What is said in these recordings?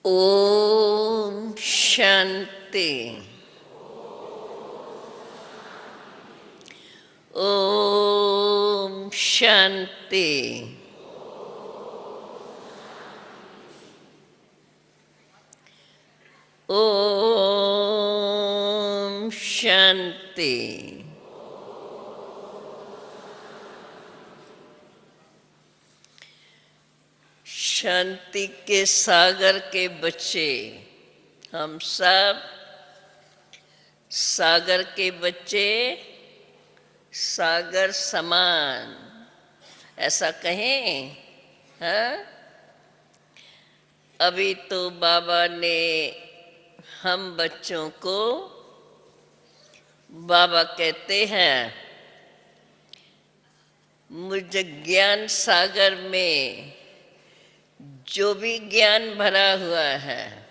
ओम शांति। ओम शांति। ओम शांति। शांति के सागर के बच्चे हम सब, सागर के बच्चे सागर समान, ऐसा कहें। हाँ, अभी तो बाबा ने हम बच्चों को, बाबा कहते हैं मुझे ज्ञान सागर में जो भी ज्ञान भरा हुआ है,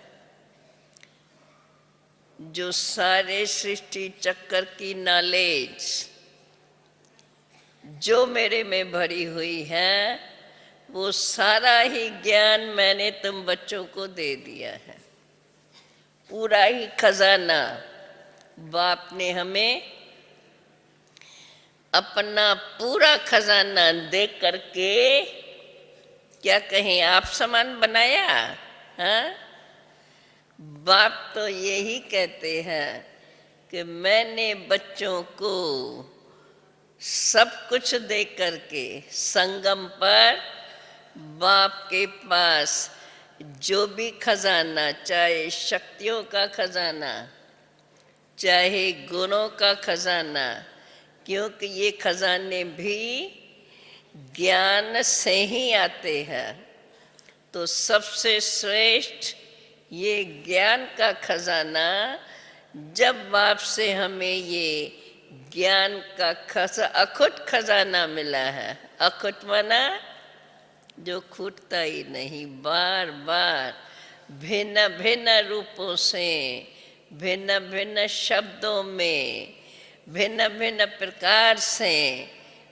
जो सारे सृष्टि चक्कर की नॉलेज जो मेरे में भरी हुई है, वो सारा ही ज्ञान मैंने तुम बच्चों को दे दिया है। पूरा ही खजाना बाप ने हमें अपना पूरा खजाना दे करके, क्या कहें, आप समान बनाया। हाँ, बाप तो यही कहते हैं कि मैंने बच्चों को सब कुछ दे करके, संगम पर बाप के पास जो भी खजाना, चाहे शक्तियों का खजाना, चाहे गुणों का खजाना, क्योंकि ये खजाने भी ज्ञान से ही आते हैं, तो सबसे श्रेष्ठ ये ज्ञान का खजाना जब बाप से हमें ये ज्ञान का अखुट खजाना मिला है। अखुट माना जो खूटता ही नहीं, बार बार भिन्न भिन्न रूपों से, भिन्न भिन्न शब्दों में, भिन्न भिन्न प्रकार से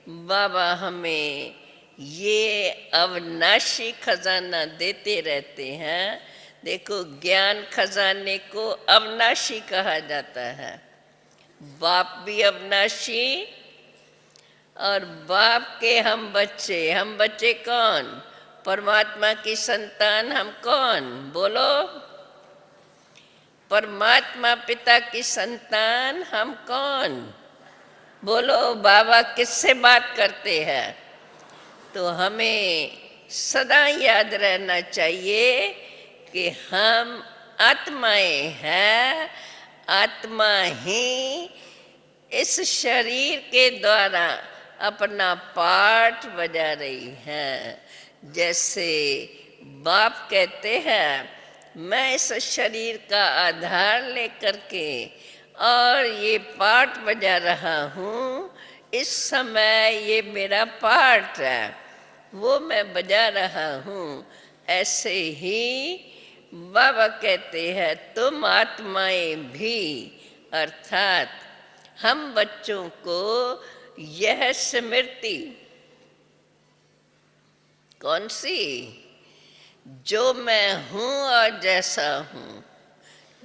बाबा हमें ये अविनाशी खजाना देते रहते हैं। देखो, ज्ञान खजाने को अविनाशी कहा जाता है। बाप भी अविनाशी और बाप के हम बच्चे कौन? परमात्मा की संतान हम कौन? बोलो। परमात्मा पिता की संतान हम कौन? बोलो। बाबा किससे बात करते हैं? तो हमें सदा याद रहना चाहिए कि हम आत्माएं हैं। आत्मा ही इस शरीर के द्वारा अपना पाठ बजा रही है। जैसे बाप कहते हैं, मैं इस शरीर का आधार लेकर के और ये पाठ बजा रहा हूँ। इस समय ये मेरा पाठ है, वो मैं बजा रहा हूँ। ऐसे ही बाबा कहते हैं तुम आत्माएं भी, अर्थात हम बच्चों को यह स्मृति, कौन सी? जो मैं हूँ और जैसा हूँ।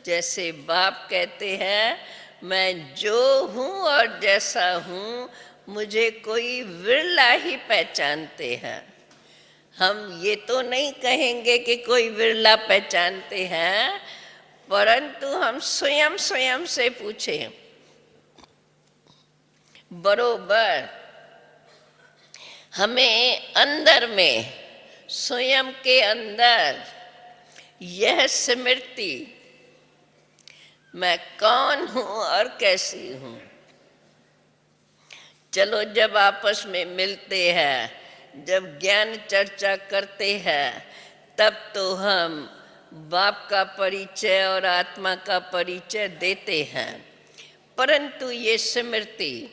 जैसे बाप कहते हैं मैं जो हूँ और जैसा हूँ, मुझे कोई विरला ही पहचानते हैं। हम ये तो नहीं कहेंगे कि कोई विरला पहचानते हैं, परंतु हम स्वयं स्वयं से पूछें बरोबर। हमें अंदर में, स्वयं के अंदर यह स्मृति, मैं कौन हूँ और कैसी हूँ। चलो, जब आपस में मिलते हैं, जब ज्ञान चर्चा करते हैं, तब तो हम बाप का परिचय और आत्मा का परिचय देते हैं। परंतु ये स्मृति,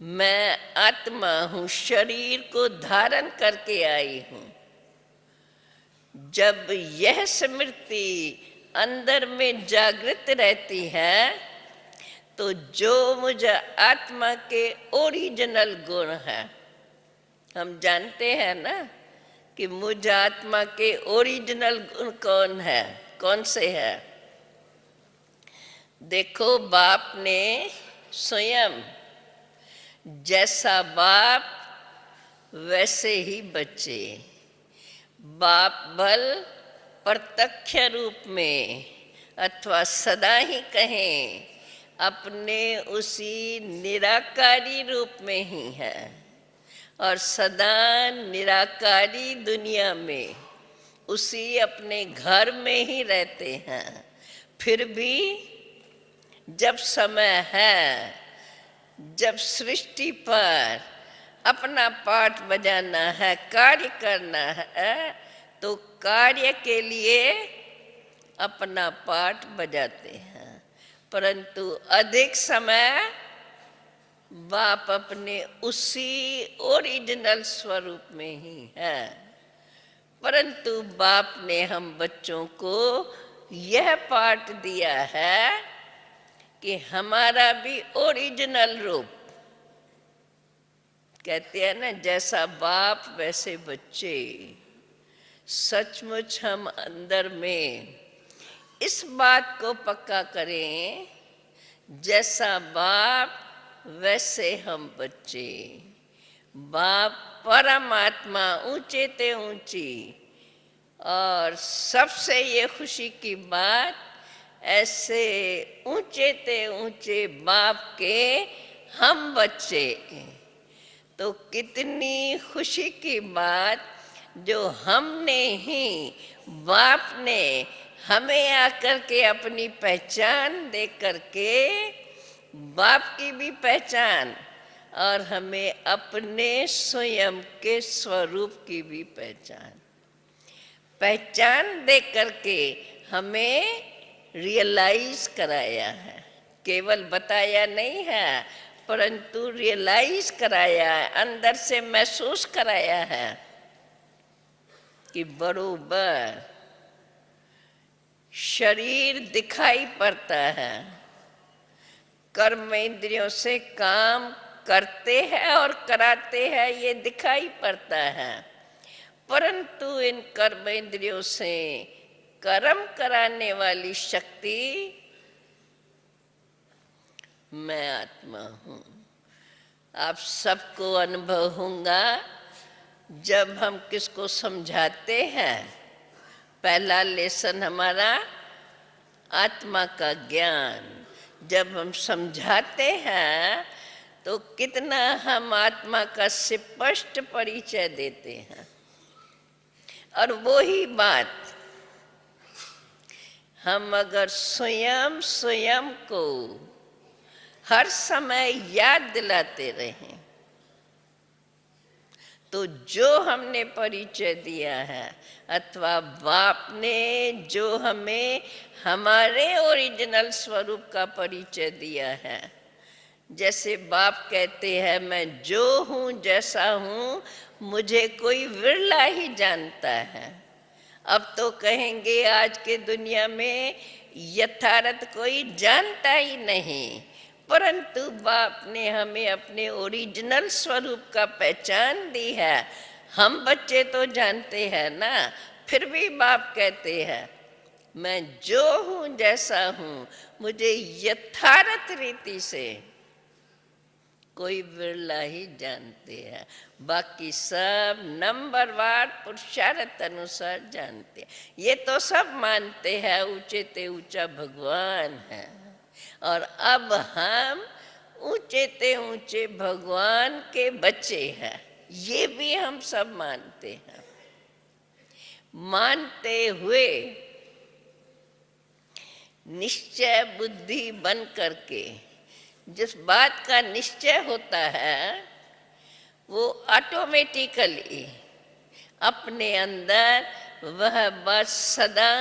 मैं आत्मा हूँ, शरीर को धारण करके आई हूँ, जब यह स्मृति अंदर में जागृत रहती है, तो जो मुझे आत्मा के ओरिजिनल गुण है, हम जानते हैं ना, कि मुझ आत्मा के ओरिजिनल गुण कौन है, कौन से है। देखो, बाप ने स्वयं, जैसा बाप वैसे ही बच्चे। बाप भल प्रत्यक्ष रूप में अथवा सदा ही कहें, अपने उसी निराकारी रूप में ही है और सदा निराकारी दुनिया में उसी अपने घर में ही रहते हैं। फिर भी जब समय है, जब सृष्टि पर अपना पाठ बजाना है, कार्य करना है, तो कार्य के लिए अपना पाठ बजाते हैं। परंतु अधिक समय बाप अपने उसी ओरिजिनल स्वरूप में ही है। परंतु बाप ने हम बच्चों को यह पाठ दिया है कि हमारा भी ओरिजिनल रूप, कहते हैं ना, जैसा बाप वैसे बच्चे। सचमुच हम अंदर में इस बात को पक्का करें, जैसा बाप वैसे हम बच्चे। बाप परमात्मा ऊंचे ते ऊंची, और सबसे ये खुशी की बात, ऐसे ऊंचे ते ऊंचे बाप के हम बच्चे। तो कितनी खुशी की बात, जो हमने ही, बाप ने हमें आकर के अपनी पहचान दे करके, बाप की भी पहचान और हमें अपने स्वयं के स्वरूप की भी पहचान दे करके हमें रियलाइज कराया है। केवल बताया नहीं है, परंतु रियलाइज कराया है, अंदर से महसूस कराया है कि बरोबर शरीर दिखाई पड़ता है, कर्म इंद्रियों से काम करते हैं और कराते हैं, ये दिखाई पड़ता है। परंतु इन कर्म इंद्रियों से कर्म कराने वाली शक्ति मैं आत्मा हूँ। आप सबको अनुभव होगा जब हम किसको समझाते हैं। पहला लेसन हमारा आत्मा का ज्ञान, जब हम समझाते हैं तो कितना हम आत्मा का स्पष्ट परिचय देते हैं। और वो ही बात हम अगर स्वयं को हर समय याद दिलाते रहें, तो जो हमने परिचय दिया है अथवा बाप ने जो हमें हमारे ओरिजिनल स्वरूप का परिचय दिया है, जैसे बाप कहते हैं, मैं जो हूँ जैसा हूँ मुझे कोई विरला ही जानता है। अब तो कहेंगे आज के दुनिया में यथार्थ कोई जानता ही नहीं, परंतु बाप ने हमें अपने ओरिजिनल स्वरूप का पहचान दी है। हम बच्चे तो जानते हैं ना, फिर भी बाप कहते हैं, मैं जो हूँ जैसा हूँ मुझे यथार्थ रीति से कोई बिरला ही जानते हैं, बाकी सब नंबरवार पुरुषार्थ अनुसार जानते हैं। ये तो सब मानते हैं ऊंचे ते ऊंचा भगवान है, और अब हम ऊंचे ते ऊंचे भगवान के बच्चे हैं, ये भी हम सब मानते हैं। मानते हुए निश्चय बुद्धि बन करके, जिस बात का निश्चय होता है वो ऑटोमेटिकली अपने अंदर वह बात सदा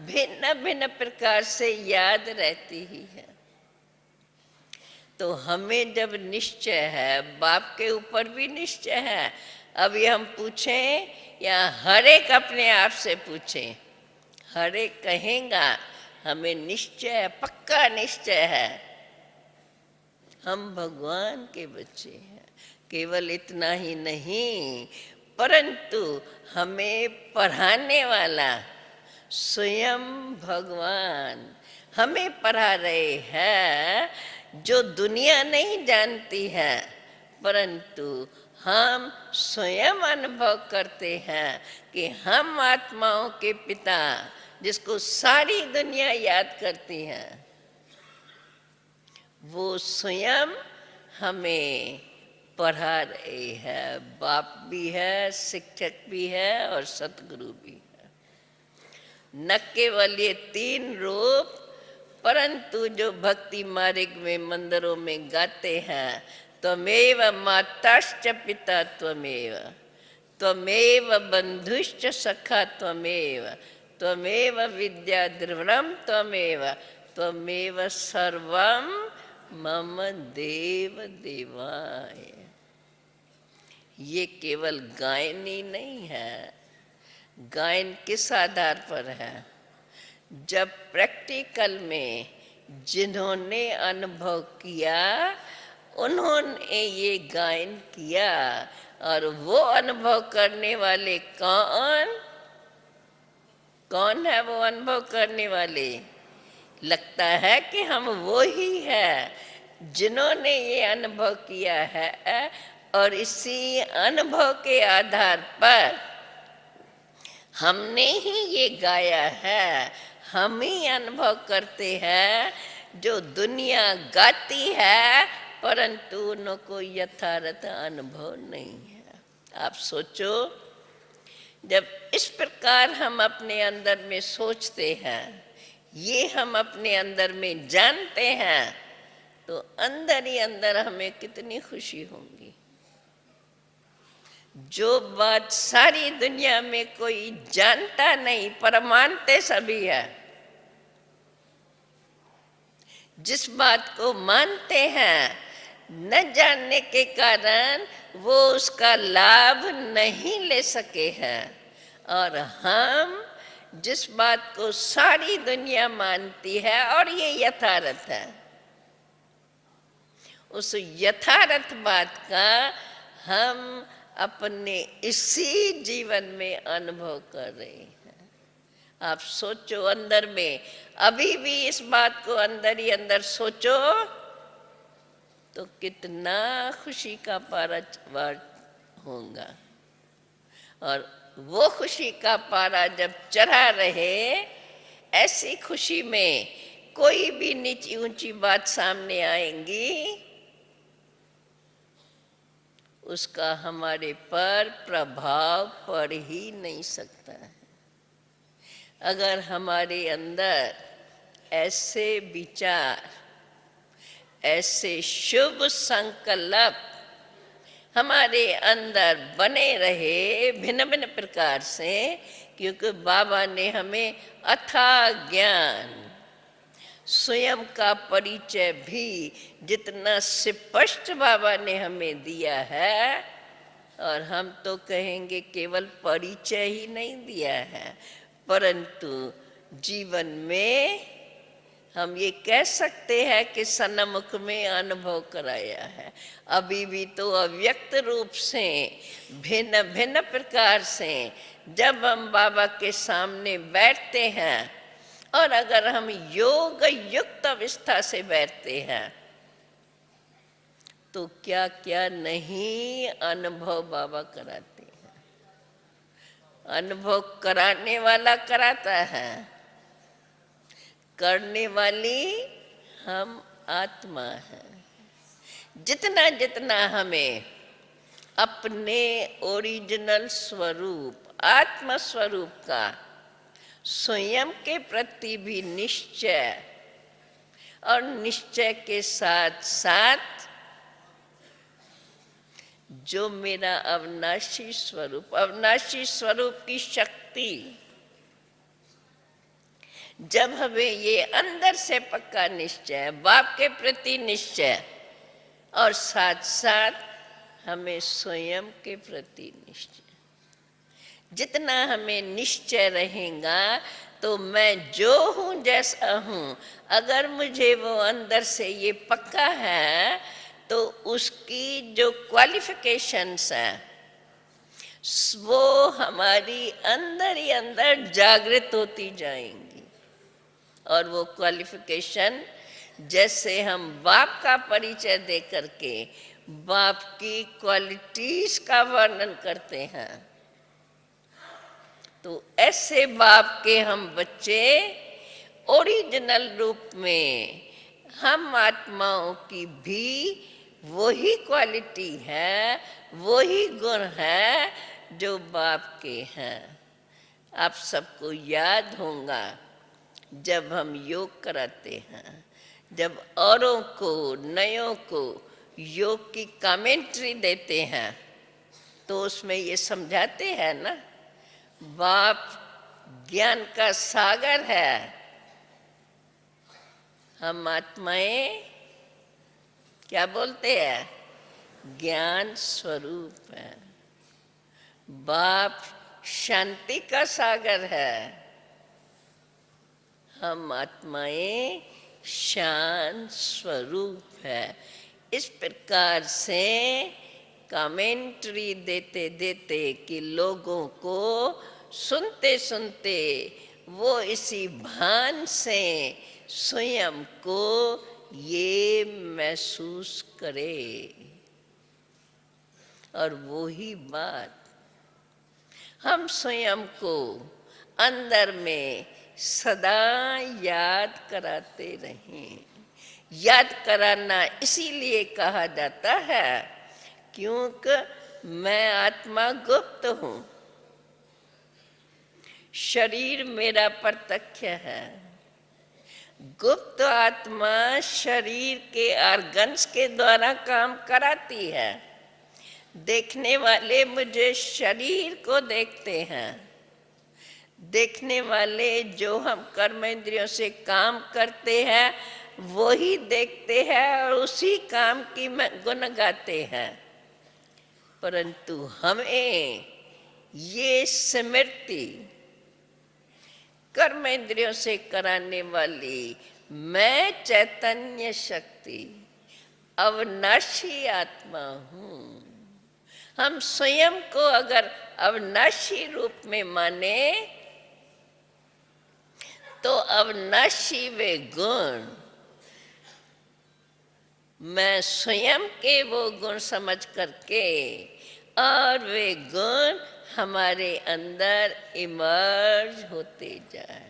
भिन्न भिन्न प्रकार से याद रहती ही है। तो हमें जब निश्चय है, बाप के ऊपर भी निश्चय है। अभी हम पूछें या हर एक अपने आप से पूछें, हर एक कहेगा हमें निश्चय है, पक्का निश्चय है, हम भगवान के बच्चे हैं। केवल इतना ही नहीं, परंतु हमें पढ़ाने वाला स्वयं भगवान हमें पढ़ा रहे हैं, जो दुनिया नहीं जानती है, परंतु हम स्वयं अनुभव करते हैं कि हम आत्माओं के पिता, जिसको सारी दुनिया याद करती है, वो स्वयं हमें पढ़ा रहे हैं। बाप भी है, शिक्षक भी है और सतगुरु भी है। न केवल ये 3 रूप, परंतु जो भक्ति मार्ग में मंदिरों में गाते हैं, त्वमेव माताश्च पिता त्वमेव, त्वमेव बंधुश्च सखा त्वमेव, त्वमेव विद्या द्रविणम त्वमेव, त्वमेव सर्वम मम देव देवाय। ये केवल गायन ही नहीं है। गायन किस आधार पर है? जब प्रैक्टिकल में जिन्होंने अनुभव किया, उन्होंने ये गायन किया। और वो अनुभव करने वाले कौन कौन है? वो अनुभव करने वाले, लगता है कि हम वो ही है जिन्होंने ये अनुभव किया है, और इसी अनुभव के आधार पर हमने ही ये गाया है। हम ही अनुभव करते हैं, जो दुनिया गाती है, परंतु उनको यथार्थ अनुभव नहीं है। आप सोचो, जब इस प्रकार हम अपने अंदर में सोचते हैं, ये हम अपने अंदर में जानते हैं, तो अंदर ही अंदर हमें कितनी खुशी होगी। जो बात सारी दुनिया में कोई जानता नहीं, पर मानते सभी है, जिस बात को मानते हैं, न जानने के कारण वो उसका लाभ नहीं ले सके हैं। और हम जिस बात को सारी दुनिया मानती है और ये यथार्थ है, उस यथार्थ बात का हम अपने इसी जीवन में अनुभव कर रहे हैं। आप सोचो, अंदर में अभी भी इस बात को अंदर ही अंदर सोचो, तो कितना खुशी का पारावार होगा। और वो खुशी का पारा जब चढ़ा रहे, ऐसी खुशी में कोई भी नीची ऊंची बात सामने आएंगी, उसका हमारे पर प्रभाव पड़ ही नहीं सकता है। अगर हमारे अंदर ऐसे विचार, ऐसे शुभ संकल्प हमारे अंदर बने रहे भिन्न भिन्न प्रकार से, क्योंकि बाबा ने हमें अथाह ज्ञान, स्वयं का परिचय भी जितना स्पष्ट बाबा ने हमें दिया है, और हम तो कहेंगे केवल परिचय ही नहीं दिया है, परंतु जीवन में हम ये कह सकते हैं कि सन्मुख में अनुभव कराया है। अभी भी तो अव्यक्त रूप से, भिन्न भिन्न प्रकार से जब हम बाबा के सामने बैठते हैं, और अगर हम योग युक्त अवस्था से बैठते हैं, तो क्या क्या नहीं अनुभव बाबा कराते हैं। अनुभव कराने वाला कराता है, करने वाली हम आत्मा है। जितना जितना हमें अपने ओरिजिनल स्वरूप, आत्म स्वरूप का स्वयं के प्रति भी निश्चय, और निश्चय के साथ साथ जो मेरा अविनाशी स्वरूप, अविनाशी स्वरूप की शक्ति, जब हमें ये अंदर से पक्का निश्चय, बाप के प्रति निश्चय, और साथ साथ हमें स्वयं के प्रति निश्चय, जितना हमें निश्चय रहेगा, तो मैं जो हूँ जैसा हूँ, अगर मुझे वो अंदर से ये पक्का है, तो उसकी जो क्वालिफिकेशंस हैं, वो हमारी अंदर ही अंदर जागृत होती जाएंगी। और वो क्वालिफिकेशन, जैसे हम बाप का परिचय दे करके बाप की क्वालिटीज का वर्णन करते हैं, तो ऐसे बाप के हम बच्चे ओरिजिनल रूप में, हम आत्माओं की भी वही क्वालिटी है, वही गुण है जो बाप के हैं। आप सबको याद होगा जब हम योग कराते हैं, जब औरों को, नयों को योग की कमेंट्री देते हैं, तो उसमें ये समझाते हैं ना, बाप ज्ञान का सागर है, हम आत्माएं क्या बोलते हैं, ज्ञान स्वरूप है। बाप शांति का सागर है, हम आत्माएं शांत स्वरूप है। इस प्रकार से कमेंट्री देते देते कि लोगों को सुनते सुनते वो इसी भान से स्वयं को ये महसूस करे। और वो ही बात हम स्वयं को अंदर में सदा याद कराते रहें। याद कराना इसीलिए कहा जाता है क्योंकि मैं आत्मा गुप्त हूँ, शरीर मेरा प्रत्यक्ष है। गुप्त आत्मा शरीर के ऑर्गन्स के द्वारा काम कराती है। देखने वाले मुझे शरीर को देखते हैं, देखने वाले जो हम कर्म इंद्रियों से काम करते हैं वही देखते हैं और उसी काम की गुण गाते हैं। परंतु हमें ये स्मृति कर्म इंद्रियों से कराने वाली मैं चैतन्य शक्ति अविनाशी आत्मा हूँ। हम स्वयं को अगर अविनाशी रूप में माने तो अविनाशी वे गुण, मैं स्वयं के वो गुण समझ करके और वे गुण हमारे अंदर इमर्ज होते जाए।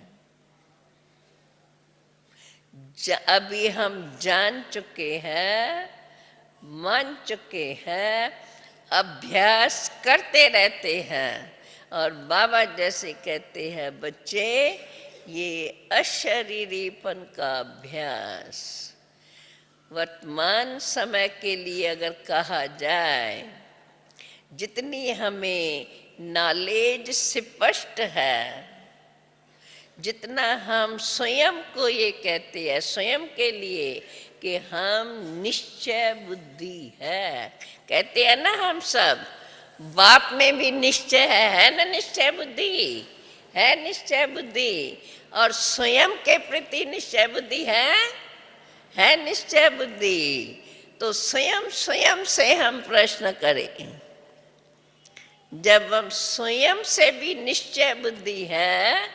अभी हम जान चुके हैं, मान चुके हैं, अभ्यास करते रहते हैं। और बाबा जैसे कहते हैं बच्चे, ये अशरीरीपन का अभ्यास वर्तमान समय के लिए अगर कहा जाए, जितनी हमें नॉलेज स्पष्ट है, जितना हम स्वयं को ये कहते हैं स्वयं के लिए कि हम निश्चय बुद्धि है, कहते हैं ना हम सब, बाप में भी निश्चय है ना, निश्चय बुद्धि है, निश्चय बुद्धि, और स्वयं के प्रति निश्चय बुद्धि है निश्चय बुद्धि। तो स्वयं स्वयं से हम प्रश्न करें, जब हम स्वयं से भी निश्चय बुद्धि है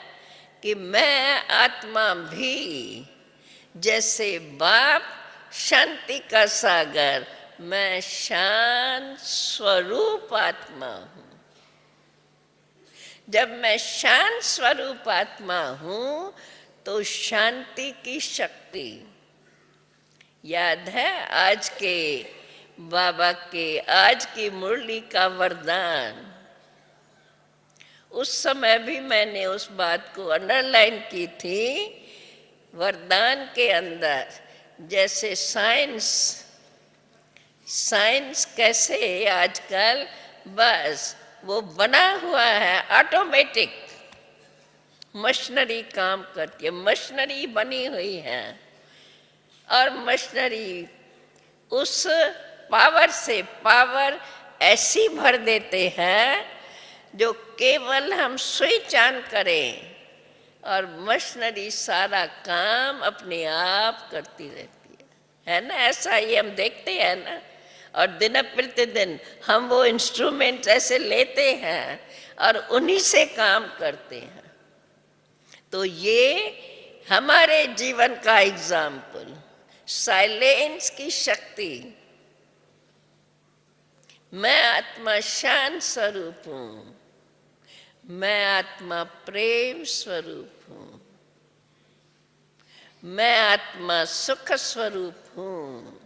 कि मैं आत्मा भी जैसे बाप शांति का सागर, मैं शांत स्वरूप आत्मा हूँ। जब मैं शांत स्वरूप आत्मा हूँ तो शांति की शक्ति, याद है आज के बाबा के आज की मुरली का वरदान, उस समय भी मैंने उस बात को अंडरलाइन की थी। वरदान के अंदर जैसे साइंस कैसे आजकल बस वो बना हुआ है, ऑटोमेटिक मशीनरी काम करती है, मशीनरी बनी हुई है, और मशीनरी उस पावर से पावर ऐसी भर देते हैं जो केवल हम स्विच ऑन करें और मशीनरी सारा काम अपने आप करती रहती है ना। ऐसा ही हम देखते हैं ना, और दिन प्रतिदिन हम वो इंस्ट्रूमेंट ऐसे लेते हैं और उन्हीं से काम करते हैं। तो ये हमारे जीवन का एग्जाम्पल, साइलेंस की शक्ति। मैं आत्मा शांत स्वरूप हूँ, मैं आत्मा प्रेम स्वरूप हूँ, मैं आत्मा सुख स्वरूप हूँ।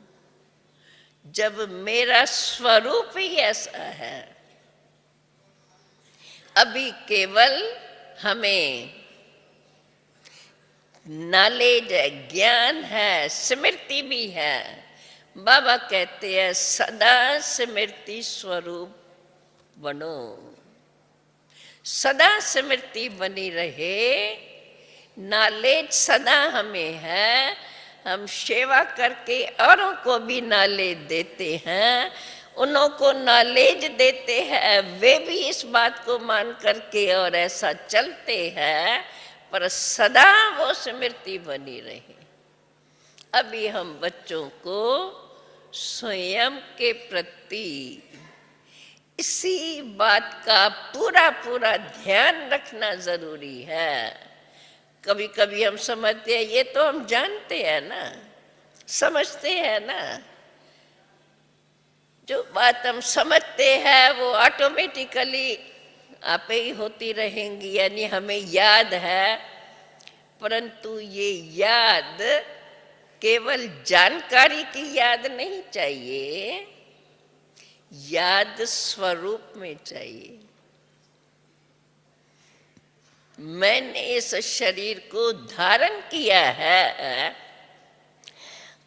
जब मेरा स्वरूप ही ऐसा है, अभी केवल हमें नॉलेज है, ज्ञान है, स्मृति भी है। बाबा कहते हैं सदा स्मृति स्वरूप बनो, सदा स्मृति बनी रहे। नॉलेज सदा हमें है, हम सेवा करके औरों को भी नॉलेज देते हैं, उन्हों को नॉलेज देते हैं, वे भी इस बात को मान करके और ऐसा चलते हैं, पर सदा वो स्मृति बनी रहे। अभी हम बच्चों को स्वयं के प्रति इसी बात का पूरा पूरा ध्यान रखना जरूरी है। कभी कभी हम समझते हैं ये तो हम जानते हैं ना, समझते हैं ना, जो बात हम समझते हैं वो ऑटोमेटिकली आपे ही होती रहेंगी, यानी हमें याद है। परंतु ये याद केवल जानकारी की याद नहीं चाहिए, याद स्वरूप में चाहिए। मैंने इस शरीर को धारण किया है,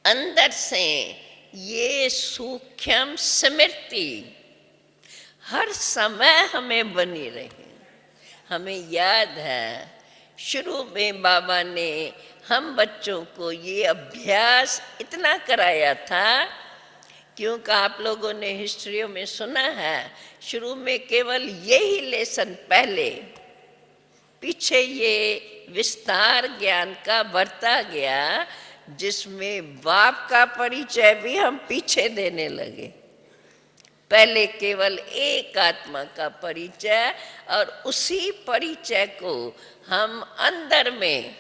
अंदर से ये सूक्ष्म स्मृति हर समय हमें बनी रहे। हमें याद है शुरू में बाबा ने हम बच्चों को ये अभ्यास इतना कराया था, क्योंकि आप लोगों ने हिस्ट्रियों में सुना है शुरू में केवल यही लेसन पहले, पीछे ये विस्तार ज्ञान का बढ़ता गया, जिसमें बाप का परिचय भी हम पीछे देने लगे। पहले केवल एक आत्मा का परिचय, और उसी परिचय को हम अंदर में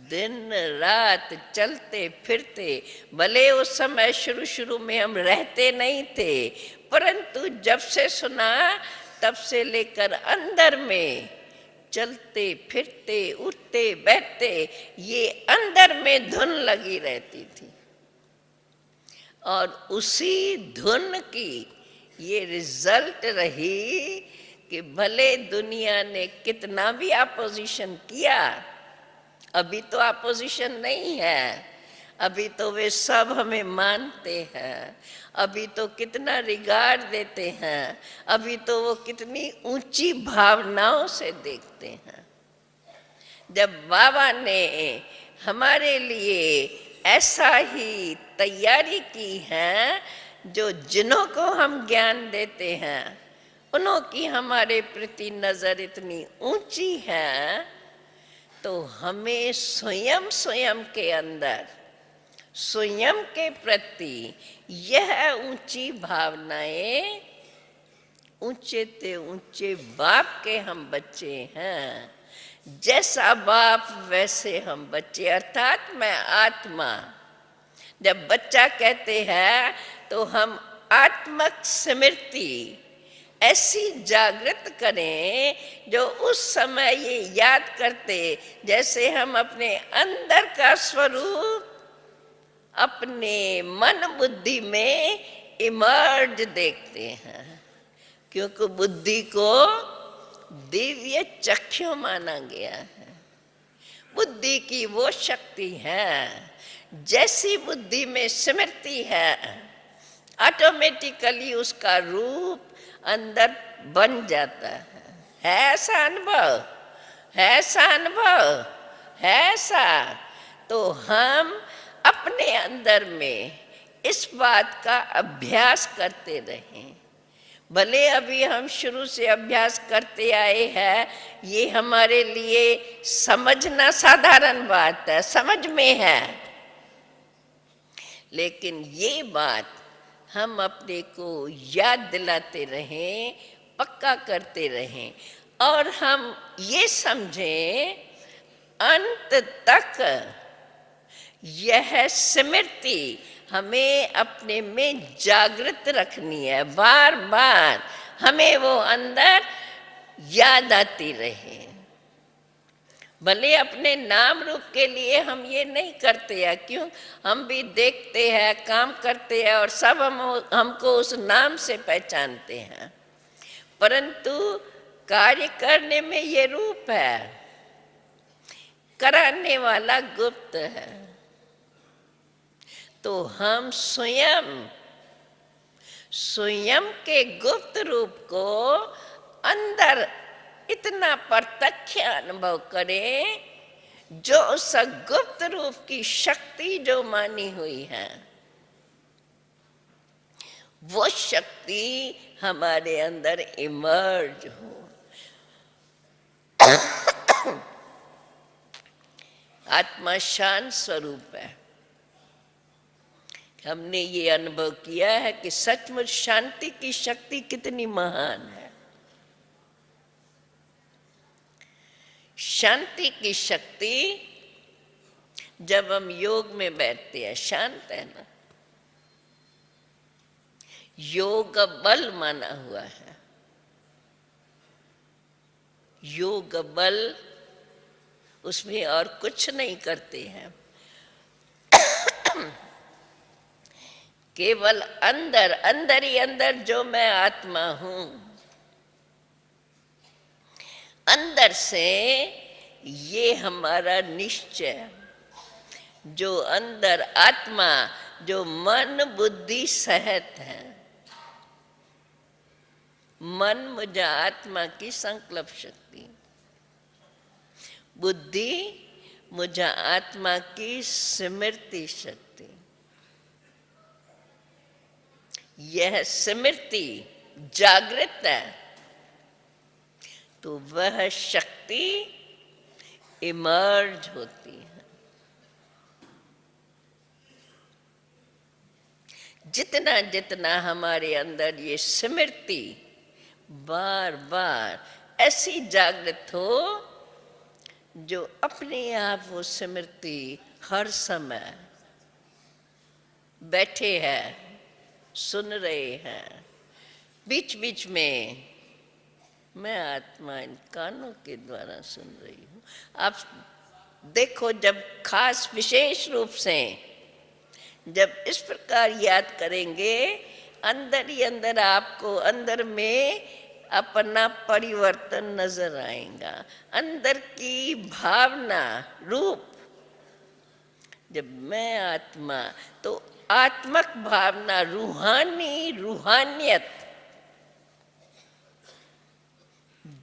दिन रात चलते फिरते, भले उस समय शुरू शुरू में हम रहते नहीं थे, परंतु जब से सुना तब से लेकर अंदर में चलते फिरते उठते बैठते ये अंदर में धुन लगी रहती थी। और उसी धुन की ये रिजल्ट रही कि भले दुनिया ने कितना भी अपोजिशन किया, अभी तो अपोजिशन नहीं है, अभी तो वे सब हमें मानते हैं, अभी तो कितना रिगार्ड देते हैं, अभी तो वो कितनी ऊंची भावनाओं से देखते हैं। जब बाबा ने हमारे लिए ऐसा ही तैयारी की है, जो जिन्हों को हम ज्ञान देते हैं उन्हों की हमारे प्रति नजर इतनी ऊंची है, तो हमें स्वयं स्वयं के अंदर स्वयं के प्रति यह ऊंची भावनाएं, ऊंचे ते ऊंचे बाप के हम बच्चे हैं, जैसा बाप वैसे हम बच्चे, अर्थात मैं आत्मा। जब बच्चा कहते हैं तो हम आत्मक स्मृति ऐसी जागृत करें जो उस समय ये याद करते, जैसे हम अपने अंदर का स्वरूप अपने मन बुद्धि में इमर्ज देखते हैं, क्योंकि बुद्धि को दिव्य चक्षु माना गया है। बुद्धि की वो शक्ति है, जैसी बुद्धि में स्मृति है ऑटोमेटिकली उसका रूप अंदर बन जाता है ऐसा अनुभव, है ऐसा अनुभव, है ऐसा। तो हम अपने अंदर में इस बात का अभ्यास करते रहें। भले अभी हम शुरू से अभ्यास करते आए हैं, ये हमारे लिए समझना साधारण बात है, समझ में है, लेकिन ये बात हम अपने को याद दिलाते रहें, पक्का करते रहें, और हम ये समझें अंत तक यह स्मृति हमें अपने में जागृत रखनी है। बार बार हमें वो अंदर याद आती रहे। भले अपने नाम रूप के लिए हम ये नहीं करते हैं, क्यों? हम भी देखते हैं, काम करते हैं, और सब हमको उस नाम से पहचानते हैं, परंतु कार्य करने में ये रूप है, कराने वाला गुप्त है। तो हम स्वयं के गुप्त रूप को अंदर इतना प्रत्यक्ष अनुभव करें, जो उस गुप्त रूप की शक्ति जो मानी हुई है, वो शक्ति हमारे अंदर इमर्ज हो। आत्मा शांत स्वरूप है। हमने ये अनुभव किया है कि सचमुच शांति की शक्ति कितनी महान है। शांति की शक्ति, जब हम योग में बैठते हैं, शांत है ना, योग बल माना हुआ है। योग बल, उसमें और कुछ नहीं करते हैं, केवल अंदर अंदर ही अंदर जो मैं आत्मा हूं, अंदर से ये हमारा निश्चय, जो अंदर आत्मा, जो मन बुद्धि सहित है, मन मुझे आत्मा की संकल्प शक्ति, बुद्धि मुझे आत्मा की स्मृति शक्ति। यह स्मृति जागृत है, तो वह शक्ति इमर्ज होती है। जितना जितना हमारे अंदर ये स्मृति बार बार ऐसी जागृत हो, जो अपने आप वो स्मृति हर समय बैठे हैं, सुन रहे हैं, बीच बीच में मैं आत्मा इन कानों के द्वारा सुन रही हूँ। आप देखो, जब खास विशेष रूप से जब इस प्रकार याद करेंगे, अंदर ही अंदर आपको अंदर में अपना परिवर्तन नजर आएगा। अंदर की भावना रूप, जब मैं आत्मा, तो आत्मक भावना, रूहानियत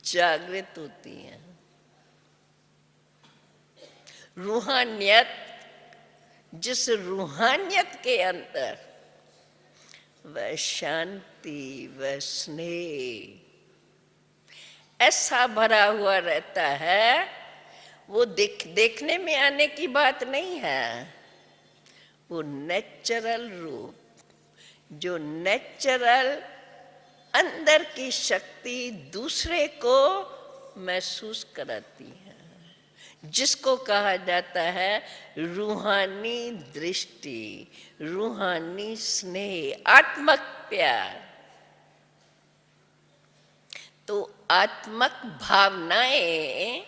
जागृत होती है। रूहानियत, जिस रूहानियत के अंदर वह शांति, वह स्नेह ऐसा भरा हुआ रहता है, वो देखने में आने की बात नहीं है। वो नेचुरल रूप, जो नेचुरल अंदर की शक्ति दूसरे को महसूस कराती है, जिसको कहा जाता है रूहानी दृष्टि, रूहानी स्नेह, आत्मक प्यार। तो आत्मक भावनाएं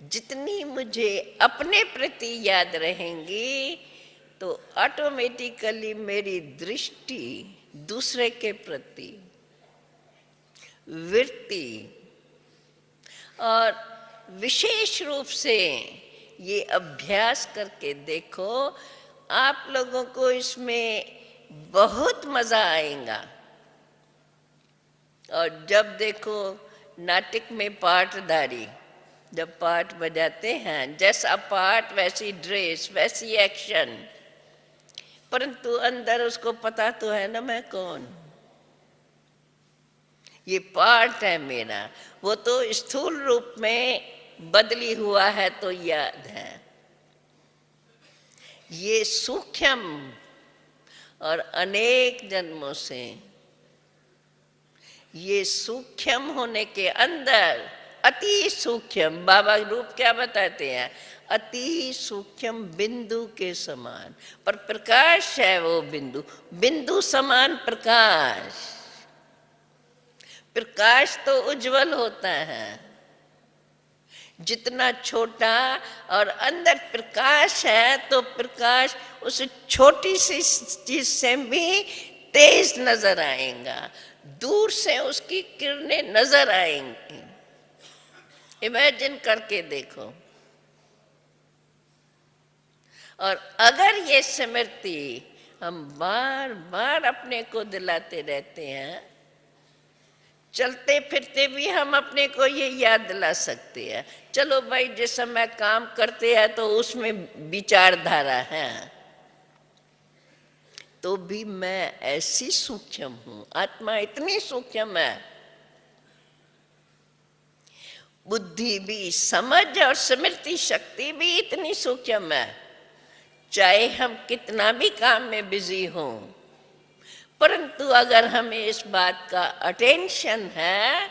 जितनी मुझे अपने प्रति याद रहेंगी, तो ऑटोमेटिकली मेरी दृष्टि दूसरे के प्रति, वृत्ति, और विशेष रूप से ये अभ्यास करके देखो, आप लोगों को इसमें बहुत मजा आएगा। और जब देखो नाटक में पार्टधारी जब पार्ट बजाते हैं, जैसा पार्ट वैसी ड्रेस, वैसी एक्शन, परंतु अंदर उसको पता तो है ना मैं कौन, ये पार्ट है मेरा। वो तो स्थूल रूप में बदली हुआ है तो याद है। ये सूक्ष्म और अनेक जन्मों से ये सूक्ष्म होने के अंदर अति सूक्ष्म, बाबा रूप क्या बताते हैं, अति सूक्ष्म बिंदु के समान, पर प्रकाश है वो बिंदु, बिंदु समान प्रकाश। प्रकाश तो उज्जवल होता है, जितना छोटा और अंदर प्रकाश है तो प्रकाश उस छोटी सी चीज से भी तेज नजर आएगा, दूर से उसकी किरणें नजर आएंगी। इमेजिन करके देखो। और अगर ये स्मृति हम बार बार अपने को दिलाते रहते हैं, चलते फिरते भी हम अपने को ये याद दिला सकते हैं, चलो भाई जिस समय काम करते हैं तो उसमें विचारधारा है, तो भी मैं ऐसी सूक्ष्म हूं, आत्मा इतनी सूक्ष्म है, बुद्धि भी, समझ और स्मृति शक्ति भी इतनी सूक्ष्म है, चाहे हम कितना भी काम में बिजी हों, परंतु अगर हमें इस बात का अटेंशन है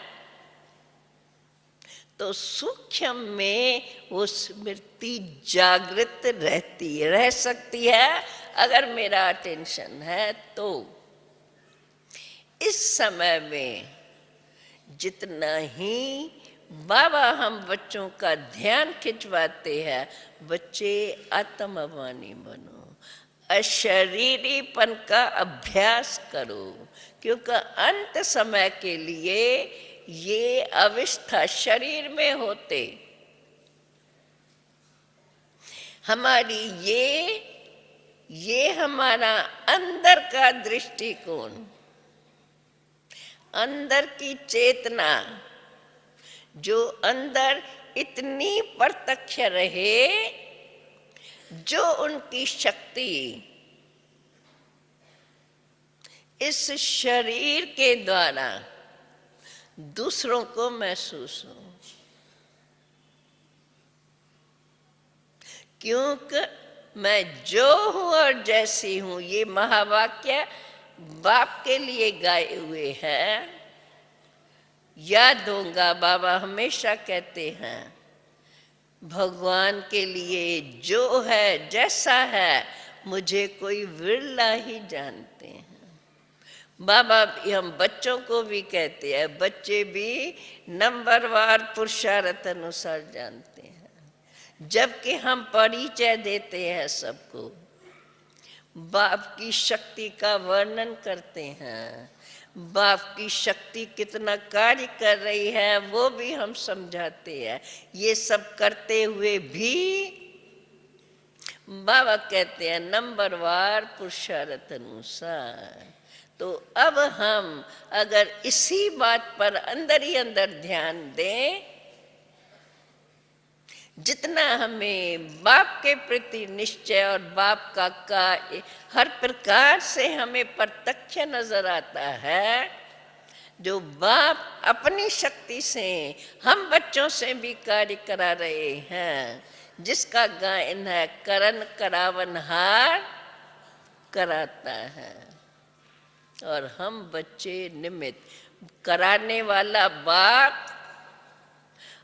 तो सूक्ष्म में वो स्मृति जागृत रह सकती है। अगर मेरा अटेंशन है तो इस समय में जितना ही बाबा हम बच्चों का ध्यान खिंचवाते हैं, बच्चे आत्मावानी बनो, अशरीरीपन का अभ्यास करो, क्योंकि अंत समय के लिए ये अवस्था शरीर में होते हमारी ये हमारा अंदर का दृष्टिकोण, अंदर की चेतना जो अंदर इतनी प्रत्यक्ष रहे, जो उनकी शक्ति इस शरीर के द्वारा दूसरों को महसूस हो, क्योंकि मैं जो हूं और जैसी हूं, ये महावाक्य बाप के लिए गाए हुए हैं। याद होगा बाबा हमेशा कहते हैं, भगवान के लिए जो है जैसा है मुझे कोई विरला ही जानते हैं। बाबा हम बच्चों को भी कहते हैं, बच्चे भी नंबरवार पुरुषार्थ अनुसार जानते हैं, जबकि हम परिचय देते हैं सबको, बाप की शक्ति का वर्णन करते हैं, बाप की शक्ति कितना कार्य कर रही है वो भी हम समझाते हैं। ये सब करते हुए भी बाबा कहते हैं नंबरवार पुरुषार्थ अनुसार। तो अब हम अगर इसी बात पर अंदर ही अंदर ध्यान दें, जितना हमें बाप के प्रति निश्चय और बाप का कार्य हर प्रकार से हमें प्रत्यक्ष नजर आता है, जो बाप अपनी शक्ति से हम बच्चों से भी कार्य करा रहे हैं, जिसका गायन है करन करावनहार कराता है, और हम बच्चे निमित्त, कराने वाला बाप,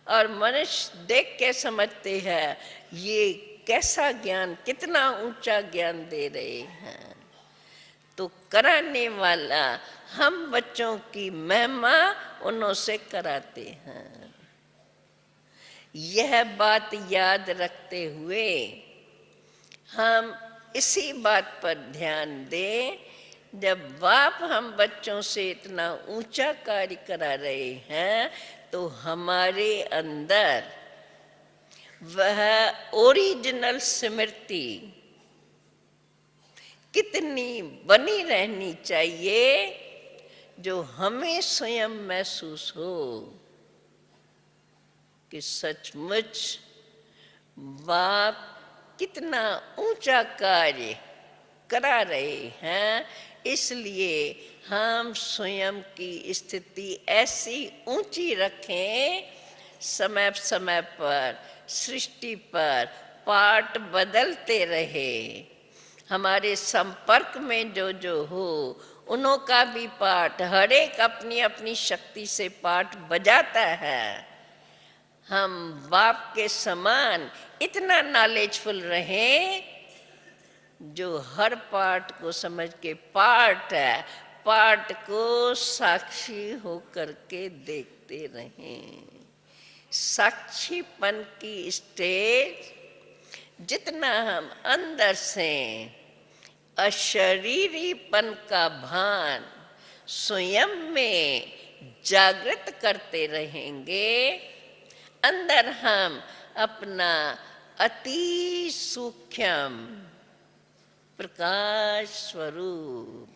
और मनुष्य देख के समझते हैं ये कैसा ज्ञान, कितना ऊंचा ज्ञान दे रहे हैं। तो कराने वाला हम बच्चों की महिमा उन्हों से कराते हैं। यह बात याद रखते हुए हम इसी बात पर ध्यान दें, जब बाप हम बच्चों से इतना ऊंचा कार्य करा रहे हैं तो हमारे अंदर वह ओरिजिनल स्मृति कितनी बनी रहनी चाहिए, जो हमें स्वयं महसूस हो कि सचमुच बाप कितना ऊंचा कार्य करा रहे हैं, इसलिए हम स्वयं की स्थिति ऐसी ऊंची रखें, समय समय पर सृष्टि पर पाठ बदलते रहे, हमारे संपर्क में जो जो हो उन्हों का भी पाठ, हर एक अपनी अपनी शक्ति से पाठ बजाता है। हम बाप के समान इतना नॉलेजफुल रहें जो हर पाठ को समझ के पाठ है, पाठ को साक्षी होकर के देखते रहें। साक्षीपन की स्टेज जितना हम अंदर से अशरीरीपन का भान स्वयं में जागृत करते रहेंगे, अंदर हम अपना अति सूक्ष्म प्रकाश स्वरूप,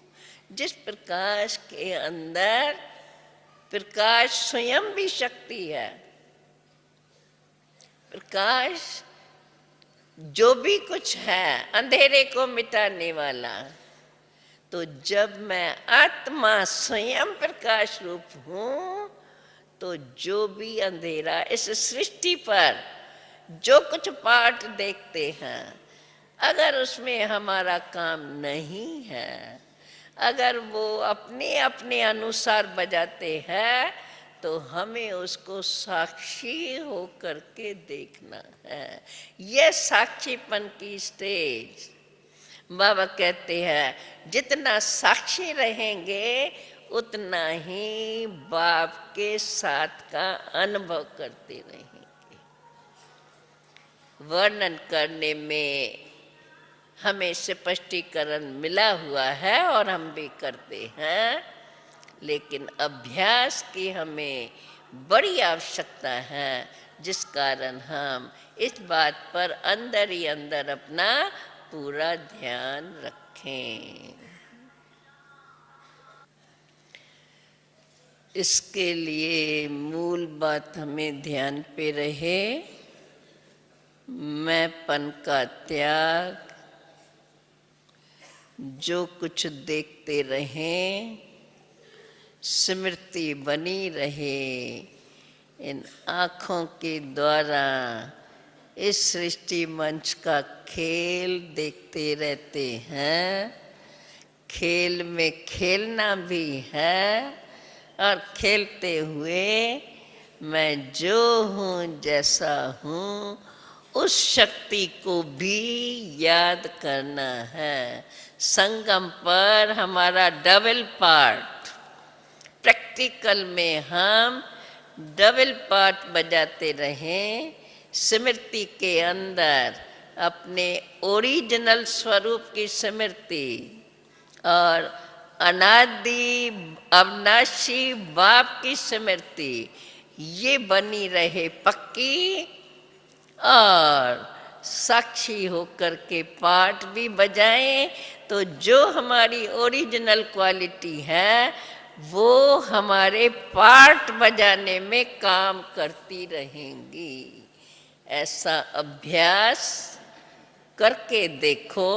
जिस प्रकाश के अंदर प्रकाश स्वयं भी शक्ति है, प्रकाश जो भी कुछ है अंधेरे को मिटाने वाला, तो जब मैं आत्मा स्वयं प्रकाश रूप हूँ तो जो भी अंधेरा इस सृष्टि पर जो कुछ पाठ देखते हैं, अगर उसमें हमारा काम नहीं है, अगर वो अपने अपने अनुसार बजाते हैं, तो हमें उसको साक्षी होकर के देखना है। यह साक्षीपन की स्टेज बाबा कहते हैं जितना साक्षी रहेंगे उतना ही बाप के साथ का अनुभव करते रहेंगे। वर्णन करने में हमें स्पष्टीकरण मिला हुआ है और हम भी करते हैं, लेकिन अभ्यास की हमें बड़ी आवश्यकता है, जिस कारण हम इस बात पर अंदर ही अंदर अपना पूरा ध्यान रखें। इसके लिए मूल बात हमें ध्यान पे रहे, मैंपन का त्याग। जो कुछ देखते रहें स्मृति बनी रहे, इन आँखों के द्वारा इस सृष्टि मंच का खेल देखते रहते हैं। खेल में खेलना भी है और खेलते हुए मैं जो हूँ जैसा हूँ उस शक्ति को भी याद करना है। संगम पर हमारा डबल पार्ट, प्रैक्टिकल में हम डबल पार्ट बजाते रहें। स्मृति के अंदर अपने ओरिजिनल स्वरूप की स्मृति और अनादि अविनाशी बाप की स्मृति, ये बनी रहे पक्की, और साक्षी होकर के पाठ भी बजाएं तो जो हमारी ओरिजिनल क्वालिटी है वो हमारे पाठ बजाने में काम करती रहेंगी। ऐसा अभ्यास करके देखो।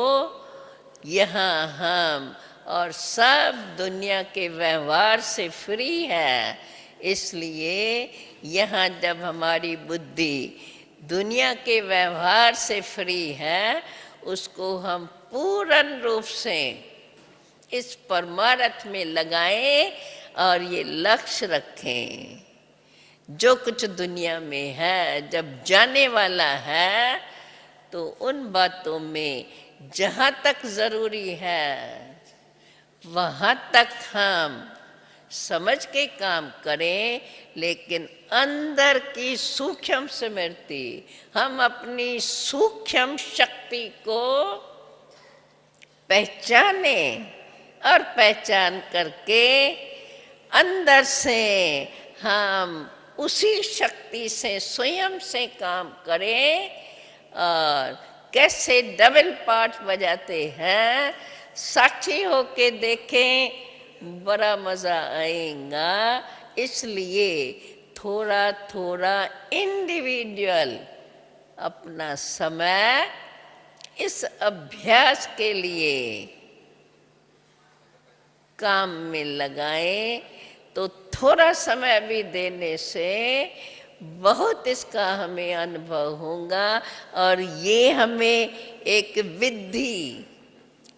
यहाँ हम और सब दुनिया के व्यवहार से फ्री है, इसलिए यहाँ जब हमारी बुद्धि दुनिया के व्यवहार से फ्री है, उसको हम पूर्ण रूप से इस परमार्थ में लगाएं और ये लक्ष्य रखें। जो कुछ दुनिया में है जब जाने वाला है, तो उन बातों में जहाँ तक ज़रूरी है वहाँ तक हम समझ के काम करें, लेकिन अंदर की सूक्ष्म स्मृति, हम अपनी सूक्ष्म शक्ति को पहचाने और पहचान करके अंदर से हम उसी शक्ति से स्वयं से काम करें। और कैसे डबल पार्ट बजाते हैं साक्षी होके देखें, बड़ा मज़ा आएगा। इसलिए थोड़ा थोड़ा इंडिविजुअल अपना समय इस अभ्यास के लिए काम में लगाएं, तो थोड़ा समय भी देने से बहुत इसका हमें अनुभव होगा। और ये हमें एक विधि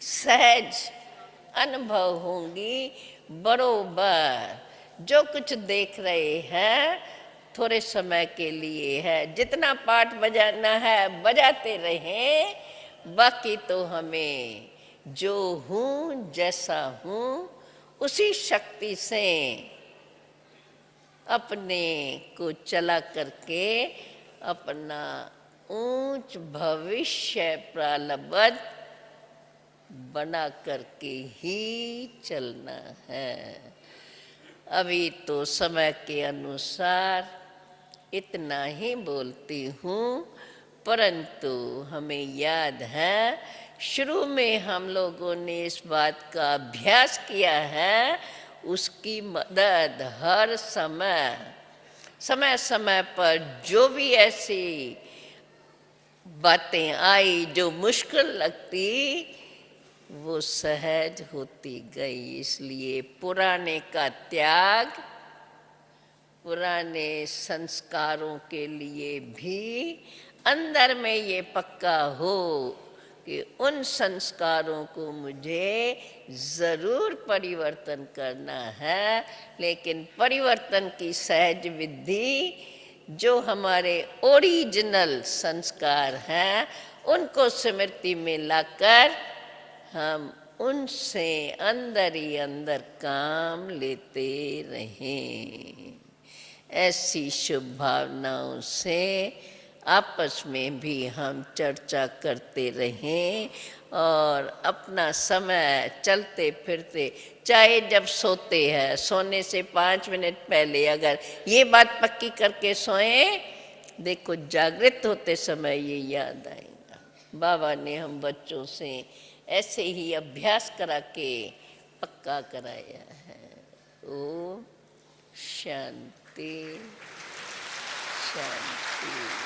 सहज अनुभव होंगी। बरोबर जो कुछ देख रहे हैं थोड़े समय के लिए है, जितना पाठ बजाना है बजाते रहें, बाकी तो हमें जो हूँ जैसा हूँ उसी शक्ति से अपने को चला करके अपना ऊंच भविष्य प्रारब्ध बना करके ही चलना है। अभी तो समय के अनुसार इतना ही बोलती हूँ, परंतु हमें याद है शुरू में हम लोगों ने इस बात का अभ्यास किया है, उसकी मदद हर समय समय समय पर जो भी ऐसी बातें आई जो मुश्किल लगती वो सहज होती गई। इसलिए पुराने का त्याग, पुराने संस्कारों के लिए भी अंदर में ये पक्का हो कि उन संस्कारों को मुझे ज़रूर परिवर्तन करना है, लेकिन परिवर्तन की सहज विधि जो हमारे ओरिजिनल संस्कार हैं उनको स्मृति में लाकर हम उनसे अंदर ही अंदर काम लेते रहें। ऐसी शुभ भावनाओं से आपस में भी हम चर्चा करते रहें और अपना समय चलते फिरते, चाहे जब सोते हैं सोने से 5 मिनट पहले अगर ये बात पक्की करके सोएं, देखो जागृत होते समय ये याद आएगा। बाबा ने हम बच्चों से ऐसे ही अभ्यास करा के पक्का कराया है। ओम शांति शांति।